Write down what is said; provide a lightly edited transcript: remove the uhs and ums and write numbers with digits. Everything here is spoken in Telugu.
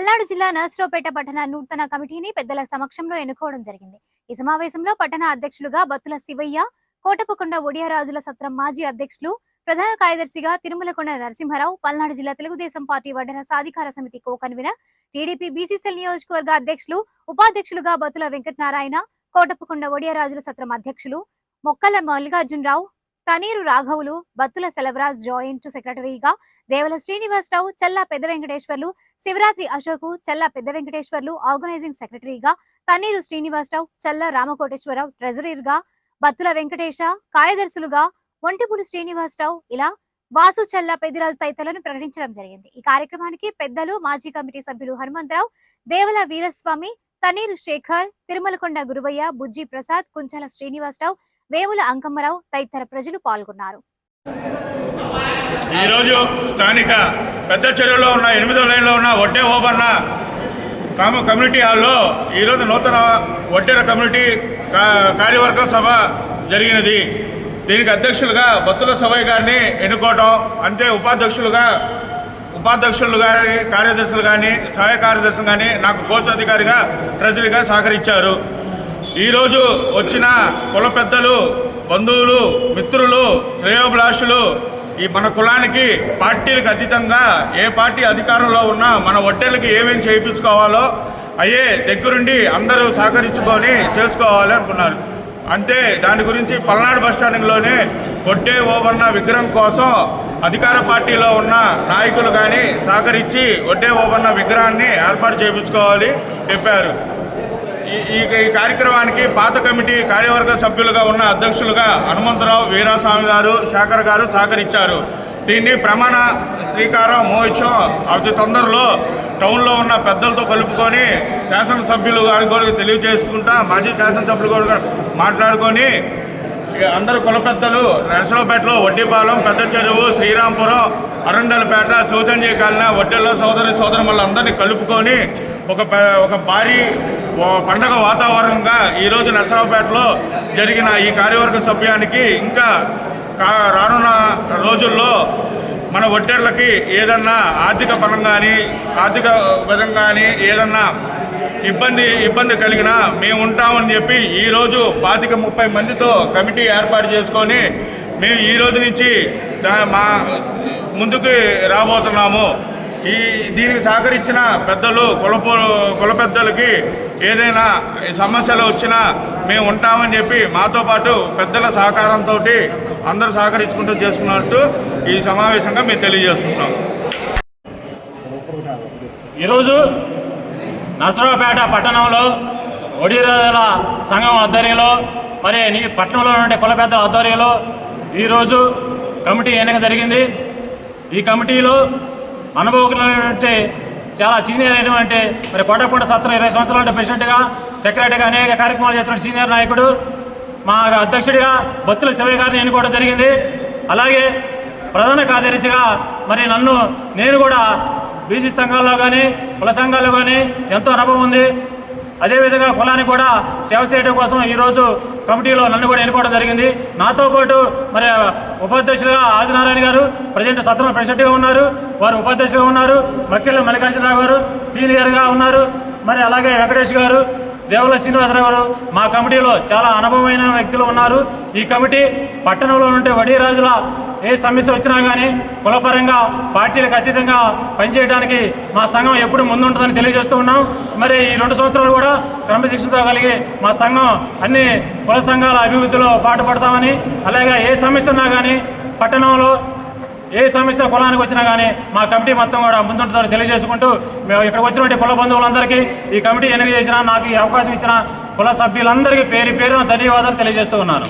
పల్నాడు జిల్లా నర్సరావుపేట పట్టణ నూతన కమిటీని పెద్దల సమక్షంలో ఎన్నుకోవడం జరిగింది. ఈ సమావేశంలో పట్టణ అధ్యక్షులుగా బత్తుల శివయ్య, కోటపకొండ ఒడియారాజుల సత్రం మాజీ అధ్యక్షులు, ప్రధాన కార్యదర్శిగా తిరుమలకొండ నరసింహారావు, పల్నాడు జిల్లా తెలుగుదేశం పార్టీ వడ్డెర సాధికార సమితి కో కన్వీనర్, టీడీపీ బీసీసీఎల్ నియోజకవర్గ అధ్యక్షులు, ఉపాధ్యక్షులుగా బత్తుల వెంకటనారాయణ, కోటపకొండ ఒడియారాజుల సత్రం అధ్యక్షులు మొక్కల మల్లికార్జునరావు, తనీరు రాఘవులు, బత్తుల సెలవరాజ్ జాయింట్ సెక్రటరీగా దేవల శ్రీనివాసరావు, చల్లా పెద్ద వెంకటేశ్వర్లు, శివరాత్రి అశోకు, చల్లా పెద్ద వెంకటేశ్వర్లు ఆర్గనైజింగ్ సెక్రటరీగా, తనీరు శ్రీనివాసరావు, చల్లా రామకోటేశ్వరరావు ట్రెజరీగా, బత్తుల వెంకటేశ కార్యదర్శులుగా ఒంటిపూడి శ్రీనివాసరావు, ఇలా వాసు, చల్లా పెద్దిరాజు తదితరులను ప్రకటించడం జరిగింది. ఈ కార్యక్రమానికి పెద్దలు మాజీ కమిటీ సభ్యులు హనుమంతరావు, దేవల వీరస్వామి, తనీరు శేఖర్, తిరుమలకొండ గురువయ్య, బుజ్జి ప్రసాద్, కుంచాల శ్రీనివాసరావు, వేముల అంకమ్మరావు తదితర ప్రజలు పాల్గొన్నారు. ఈరోజు స్థానిక పెద్ద చెరువులో ఉన్న 8వ లైన్లో ఉన్న వడ్డే ఓబన్న కమ్యూనిటీ హాల్లో ఈరోజు నూతన వడ్డెర కమ్యూనిటీ కార్యవర్గ సభ జరిగినది. దీనికి అధ్యక్షులుగా బత్తుల శివయ్య గారిని ఎన్నుకోవటం, అంతే ఉపాధ్యక్షులు కానీ, కార్యదర్శులు కానీ, సహాయ కార్యదర్శులు కానీ నాకు కోశాధికారిగా ట్రెజరీగా సహకరించారు. ఈరోజు వచ్చిన కుల పెద్దలు, బంధువులు, మిత్రులు, శ్రేయోభిలాషులు, ఈ మన కులానికి పార్టీలకు అతీతంగా ఏ పార్టీ అధికారంలో ఉన్నా మన వడ్డేళ్ళకి ఏమేమి చేయించుకోవాలో అయ్యే దగ్గరుండి అందరూ సహకరించుకొని చేసుకోవాలి అనుకున్నారు. అంతే దాని గురించి పల్నాడు బస్టాండింగ్లోనే వడ్డే ఓబన్న విగ్రహం కోసం అధికార పార్టీలో ఉన్న నాయకులు కానీ సహకరించి వడ్డే ఓబన్న విగ్రహాన్ని ఏర్పాటు చేయించుకోవాలి చెప్పారు. ఈ కార్యక్రమానికి పాత కమిటీ కార్యవర్గ సభ్యులుగా ఉన్న అధ్యక్షులుగా హనుమంతరావు, వీరాస్వామి గారు, శేఖర్ గారు సహకరించారు. దీన్ని ప్రమాణ శ్రీకారం మోహించం అతి తొందరలో టౌన్లో ఉన్న పెద్దలతో కలుపుకొని శాసనసభ్యులు గారికి కూడా తెలియజేసుకుంటా, మాజీ శాసనసభ్యులు కూడా మాట్లాడుకొని అందరూ కుల పెద్దలు నరసరావుపేటలో వడ్డీపాలెం, పెద్ద చెరువు, శ్రీరాంపురం, అరండలపేట, శివసంజయ్ కాలనీ, వడ్డెల్లో సోదరులు అందరినీ కలుపుకొని ఒక భారీ పండగ వాతావరణంగా ఈరోజు నరసరావుపేటలో జరిగిన ఈ కార్యవర్గ సభ్యానికి ఇంకా రానున్న రోజుల్లో మన వడ్డేర్లకి ఏదన్నా ఆర్థిక పరంగా కానీ, ఆర్థిక విధంగా కానీ ఏదన్నా ఇబ్బంది కలిగినా మేము ఉంటామని చెప్పి ఈరోజు 25-30 మందితో కమిటీ ఏర్పాటు చేసుకొని మేము ఈ రోజు నుంచి మా ముందుకు రాబోతున్నాము. దీనికి సహకరించిన పెద్దలు, కుల పెద్దలకి ఏదైనా సమస్యలు వచ్చినా మేము ఉంటామని చెప్పి మాతో పాటు పెద్దల సహకారంతో అందరూ సహకరించుకుంటూ చేసుకున్నట్టు ఈ సమావేశంగా మేము తెలియజేస్తున్నాం. ఈరోజు నరసరావుపేట పట్టణంలో ఒడియారాజుల సంఘం ఆధ్వర్యంలో, మరి పట్టణంలో ఉండే కుల పెద్దల ఆధ్వర్యంలో ఈరోజు కమిటీ ఎన్నిక జరిగింది. ఈ కమిటీలో అనుభవజ్ఞులైనటువంటి చాలా సీనియర్ అయినటువంటి మరి కోటపకొండ సత్రం 20 సంవత్సరాల ప్రెసిడెంట్గా, సెక్రటరీగా అనేక కార్యక్రమాలు చేస్తున్న సీనియర్ నాయకుడు మా అధ్యక్షుడిగా బత్తుల శివయ్య గారిని ఎన్నుకోవడం జరిగింది. అలాగే ప్రధాన కార్యదర్శిగా మరి నేను కూడా బీసీ సంఘాల్లో కానీ, కుల సంఘాల్లో కానీ ఎంతో అనుభవం ఉంది. అదేవిధంగా కులానికి కూడా సేవ చేయడం కోసం ఈరోజు కమిటీలో నన్ను కూడా ఎన్నుకోవడం జరిగింది. నాతో పాటు మరి ఉపాధ్యక్షులుగా ఆదినారాయణ గారు ప్రజెంట్ సత్రం ప్రెసిడెంట్గా ఉన్నారు, వారు ఉపాధ్యక్షులుగా ఉన్నారు. మక్కిళ్ళ మల్లికార్జునరావు గారు సీనియర్గా ఉన్నారు. మరి అలాగే వెంకటేష్ గారు, దేవల శ్రీనివాసరావు గారు మా కమిటీలో చాలా అనుభవమైన వ్యక్తులు ఉన్నారు. ఈ కమిటీ పట్టణంలో ఉంటే వడ్డీరాజుల ఏ సమస్య వచ్చినా కానీ కులపరంగా పార్టీలకు అతీతంగా పనిచేయడానికి మా సంఘం ఎప్పుడు ముందుంటుందని తెలియజేస్తూ ఉన్నాం. మరి ఈ 2 సంవత్సరాలు కూడా క్రమశిక్షణతో కలిగి మా సంఘం అన్ని కుల సంఘాల అభివృద్ధిలో పాటుపడతామని, అలాగే ఏ సమస్య ఉన్నా కానీ పట్టణంలో ఏ సమస్య కులానికి వచ్చినా కానీ మా కమిటీ మొత్తం కూడా ముందుంటుందని తెలియజేసుకుంటూ మేము ఇక్కడికి వచ్చినటువంటి కుల బంధువులందరికీ ఈ కమిటీ ఎన్నిక చేసిన, నాకు ఈ అవకాశం ఇచ్చిన కుల సభ్యులందరికీ పేరున ధన్యవాదాలు తెలియజేస్తూ ఉన్నాను.